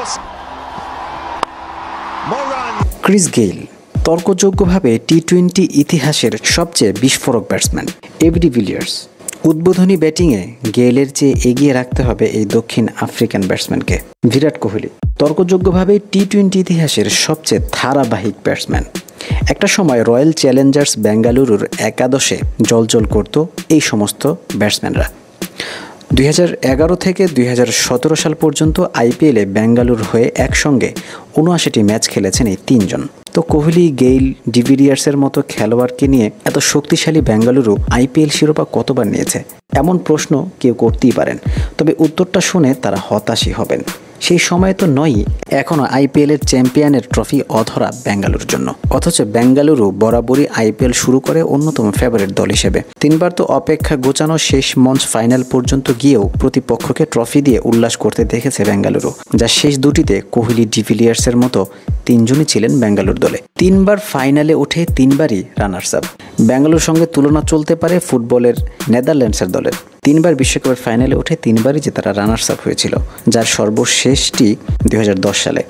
cross. Moran. Chris Gayle তর্কযোগ্যভাবে টি-20 ইতিহাসের সবচেয়ে বিস্ফোরক ব্যাটসম্যান। এবি ডিভিলিয়ার্স উদ্বোধনী ব্যাটিংয়ে গেইলের চেয়ে এগিয়ে রাখতে হবে এই দক্ষিণ আফ্রিকান ব্যাটসম্যানকে। বিরাট কোহলি তর্কযোগ্যভাবে টি-20 ইতিহাসের সবচেয়ে ধারাবাহিক ব্যাটসম্যান। একটা সময় রয়্যাল চ্যালেঞ্জার্স বেঙ্গালুরুর একাদশে জ্বলজ্বল করত এই সমস্ত ব্যাটসম্যানরা। 2011 থেকে 2017 সাল পর্যন্ত আইপিএলে বেঙ্গালুরু হয়ে একসঙ্গে 79টি ম্যাচ খেলেছেন এই তিনজন। তো কোহলি, গেইল, ডিভিলিয়ার্সের মতো খেলোয়াড়কে নিয়ে এত শক্তিশালী বেঙ্গালুরু আইপিএল শিরোপা কতবার নিয়েছে? এমন প্রশ্ন কেউ করতেই পারেন, তবে উত্তরটা শুনে তারা হতাশই হবেন। সেই সময় তো নয়ই, এখনও আইপিএলের চ্যাম্পিয়নের ট্রফি অধরা বেঙ্গালুরুর জন্য। অথচ বেঙ্গালুরু বরাবরই আইপিএল শুরু করে অন্যতম ফেভারিট দল হিসেবে। তিনবার তো অপেক্ষা গোছানো শেষ মঞ্চ ফাইনাল পর্যন্ত গিয়েও প্রতিপক্ষকে ট্রফি দিয়ে উল্লাস করতে দেখেছে বেঙ্গালুরু, যা শেষ দুটিতে কোহলি, ডিভিলিয়ার্সের মতো তিনজনই ছিলেন বেঙ্গালুরু দলে। তিনবার ফাইনালে উঠে তিনবারই রানার্স আপ। বেঙ্গালুরুর সঙ্গে তুলনা চলতে পারে ফুটবলের নেদারল্যান্ডসের দলের। তিনবার বিশ্বকাপের ফাইনালে উঠে তিনবারই যে তারা রানার্স আপ হয়েছিল, যার সর্বশেষটি 2010 সালে।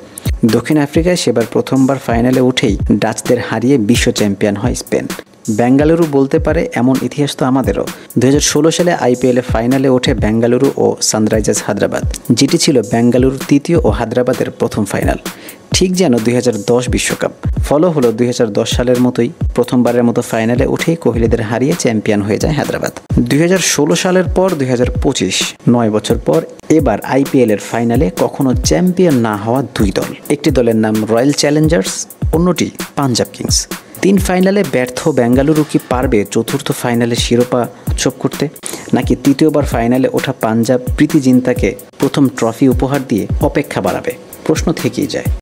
দক্ষিণ আফ্রিকায় সেবার প্রথমবার ফাইনালে উঠেই ডাচদের হারিয়ে বিশ্ব চ্যাম্পিয়ন হয় স্পেন। বেঙ্গালুরু বলতে পারে এমন ইতিহাস তো আমাদেরও। 2016 সালে আইপিএলে ফাইনালে ওঠে বেঙ্গালুরু ও সানরাইজার্স হায়দ্রাবাদ, যেটি ছিল বেঙ্গালুরুর তৃতীয় ও হায়দ্রাবাদের প্রথম ফাইনাল। ঠিক যেন 2010 বিশ্বকাপ। ফলো হলো 2010 সালের মতোই প্রথমবারের মতো ফাইনালে উঠেই কোহলিদের হারিয়ে চ্যাম্পিয়ন হয়ে যায় হায়দ্রাবাদ। 2016 সালের পর 2025, 9 বছর পর এবার আইপিএলের ফাইনালে কখনো চ্যাম্পিয়ন না হওয়া দুই দল। একটি দলের নাম রয়্যাল চ্যালেঞ্জার্স, অন্যটি পাঞ্জাব কিংস। 3 ফাইনালে ব্যর্থ বেঙ্গালুরু কি পারবে চতুর্থ ফাইনালে শিরোপা উৎসব করতে, নাকি তৃতীয়বার ফাইনালে ওঠা পাঞ্জাব প্রীতি জিন্তাকে প্রথম ট্রফি উপহার দিয়ে অপেক্ষা বাড়াবে? প্রশ্ন থেকেই যায়।